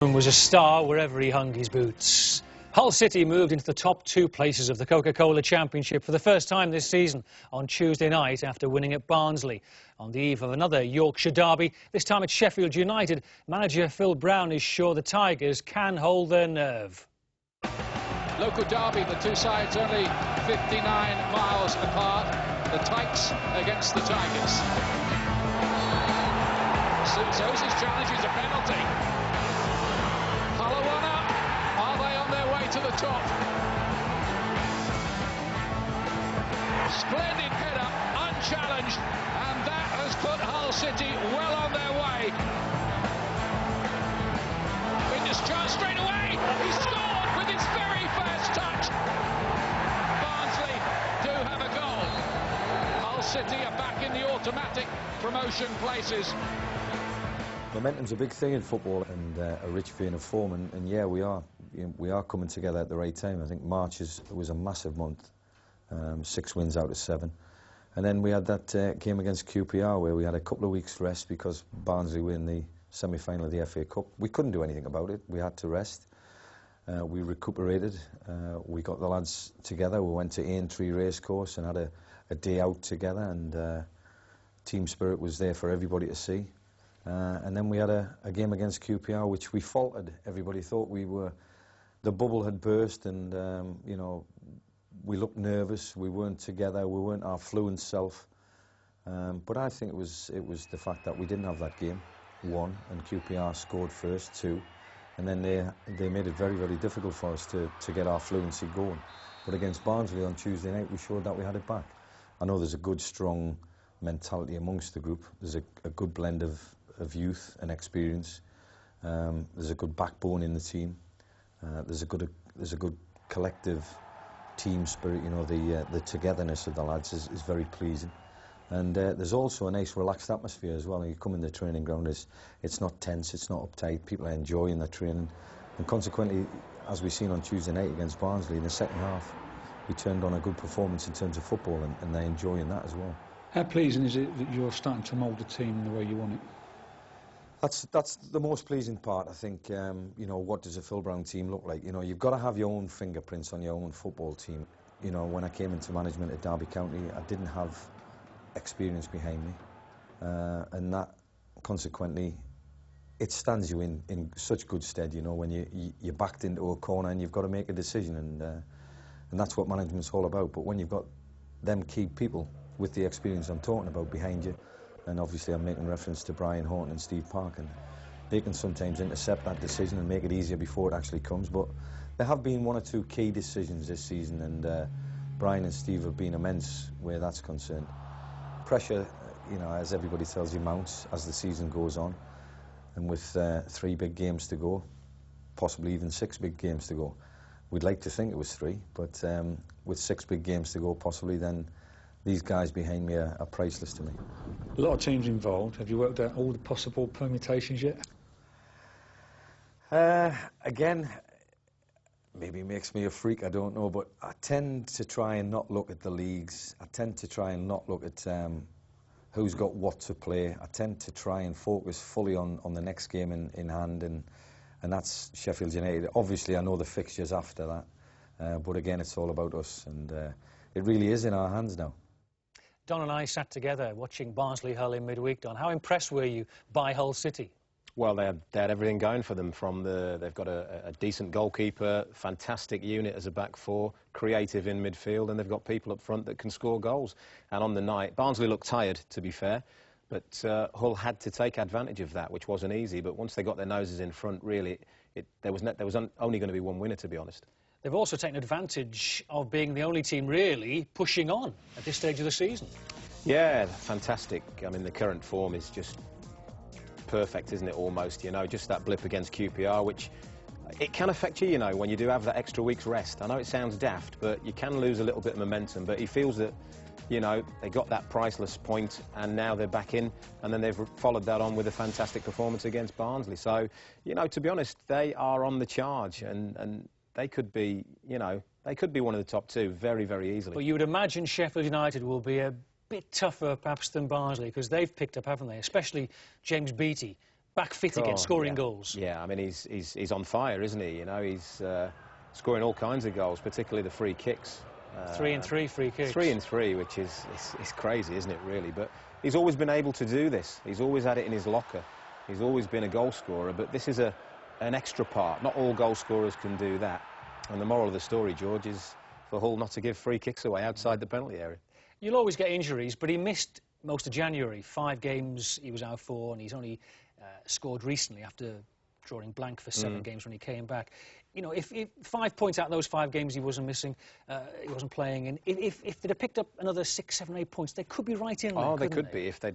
Was a star wherever he hung his boots. Hull City moved into the top two places of the Coca-Cola Championship for the first time this season on Tuesday night after winning at Barnsley. On the eve of another Yorkshire derby, this time at Sheffield United, manager Phil Brown is sure the Tigers can hold their nerve. Local derby, the two sides only 59 miles apart. The Tykes against the Tigers. Sosa's challenge is a penalty. To the top. Splendid header, unchallenged, and that has put Hull City well on their way. Fitness chance straight away. He scored with his very first touch. Barnsley do have a goal. Hull City are back in the automatic promotion places. Momentum's a big thing in football, and a rich vein of form, and yeah, we are coming together at the right time. I think March was a massive month, 6 wins out of 7, and then we had that game against QPR where we had a couple of weeks rest because Barnsley were in the semi-final of the FA Cup. We couldn't do anything about it. We had to rest. We recuperated. We got the lads together. We went to Aintree Racecourse and had a day out together, and team spirit was there for everybody to see. And then we had a game against QPR, which we faltered. Everybody thought the bubble had burst, and you know, we looked nervous. We weren't together. We weren't our fluent self. But I think it was the fact that we didn't have that game, 1, and QPR scored first, 2, and then they made it very, very difficult for us to get our fluency going. But against Barnsley on Tuesday night, we showed that we had it back. I know there's a good, strong mentality amongst the group. There's a good blend of youth and experience. There's a good backbone in the team. There's a good collective team spirit. You know, the togetherness of the lads is very pleasing. And there's also a nice relaxed atmosphere as well. You come in the training ground, it's not tense, it's not uptight. People are enjoying the training, and consequently, as we've seen on Tuesday night against Barnsley, in the second half we turned on a good performance in terms of football, and they're enjoying that as well. How pleasing is it that you're starting to mould the team in the way you want it? That's the most pleasing part, I think. You know, what does a Phil Brown team look like? You know, you've got to have your own fingerprints on your own football team. You know, when I came into management at Derby County, I didn't have experience behind me, and that, consequently, it stands you in such good stead. You know, when you're backed into a corner and you've got to make a decision, and that's what management's all about. But when you've got them key people with the experience I'm talking about behind you, and obviously I'm making reference to Brian Horton and Steve Parkin, they can sometimes intercept that decision and make it easier before it actually comes. But there have been 1 or 2 key decisions this season, and Brian and Steve have been immense where that's concerned. Pressure, you know, as everybody tells you, mounts as the season goes on, and with 3 big games to go, possibly even 6 big games to go. We'd like to think it was 3, but with 6 big games to go, possibly, then these guys behind me are priceless to me. A lot of teams involved. Have you worked out all the possible permutations yet? Again, maybe it makes me a freak, I don't know, but I tend to try and not look at the leagues. I tend to try and not look at who's got what to play. I tend to try and focus fully on the next game in hand, and that's Sheffield United. Obviously, I know the fixtures after that, but again, it's all about us, and it really is in our hands now. Don and I sat together watching Barnsley-Hull in midweek. Don, how impressed were you by Hull City? Well, they had everything going for them. They've got a decent goalkeeper, fantastic unit as a back four, creative in midfield, and they've got people up front that can score goals. And on the night, Barnsley looked tired, to be fair, but Hull had to take advantage of that, which wasn't easy. But once they got their noses in front, really, there was only going to be one winner, to be honest. They've also taken advantage of being the only team really pushing on at this stage of the season. Yeah, fantastic. I mean, the current form is just perfect, isn't it, almost? You know, just that blip against QPR, which it can affect you, you know, when you do have that extra week's rest. I know it sounds daft, but you can lose a little bit of momentum. But he feels that, you know, they got that priceless point, and now they're back in, and then they've followed that on with a fantastic performance against Barnsley. So, you know, to be honest, they are on the charge, and they could be, you know, they could be one of the top 2 very, very easily. But you would imagine Sheffield United will be a bit tougher, perhaps, than Barnsley, because they've picked up, haven't they? Especially James Beattie. back fit again, scoring yeah. goals. Yeah, I mean, he's on fire, isn't he? You know, he's scoring all kinds of goals, particularly the free kicks. 3 and 3 free kicks. 3 and 3, which is crazy, isn't it, really? But he's always been able to do this. He's always had it in his locker. He's always been a goal scorer, but this is an extra part. Not all goal scorers can do that. And the moral of the story, George, is for Hull not to give free kicks away outside the penalty area. You'll always get injuries, but he missed most of January. 5 games he was out for, and he's only scored recently after drawing blank for 7 games when he came back. You know, if 5 points out of those 5 games he wasn't missing, he wasn't playing, and if they'd have picked up another 6, 7, 8 points, they could be right in there. Oh, they could be. If they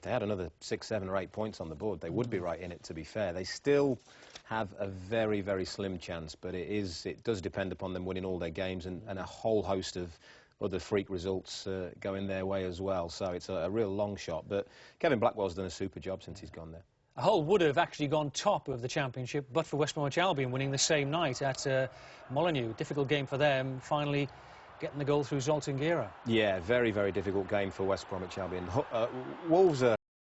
had another 6, 7 or 8 points on the board, they would be right in it, to be fair. They still have a very, very slim chance, but it does depend upon them winning all their games and a whole host of other freak results going their way as well. So it's a real long shot, but Kevin Blackwell's done a super job since he's gone there. Hull would have actually gone top of the Championship, but for West Bromwich Albion winning the same night at Molineux. Difficult game for them, finally getting the goal through Zoltan Gera. Yeah, very, very difficult game for West Bromwich Albion. Wolves are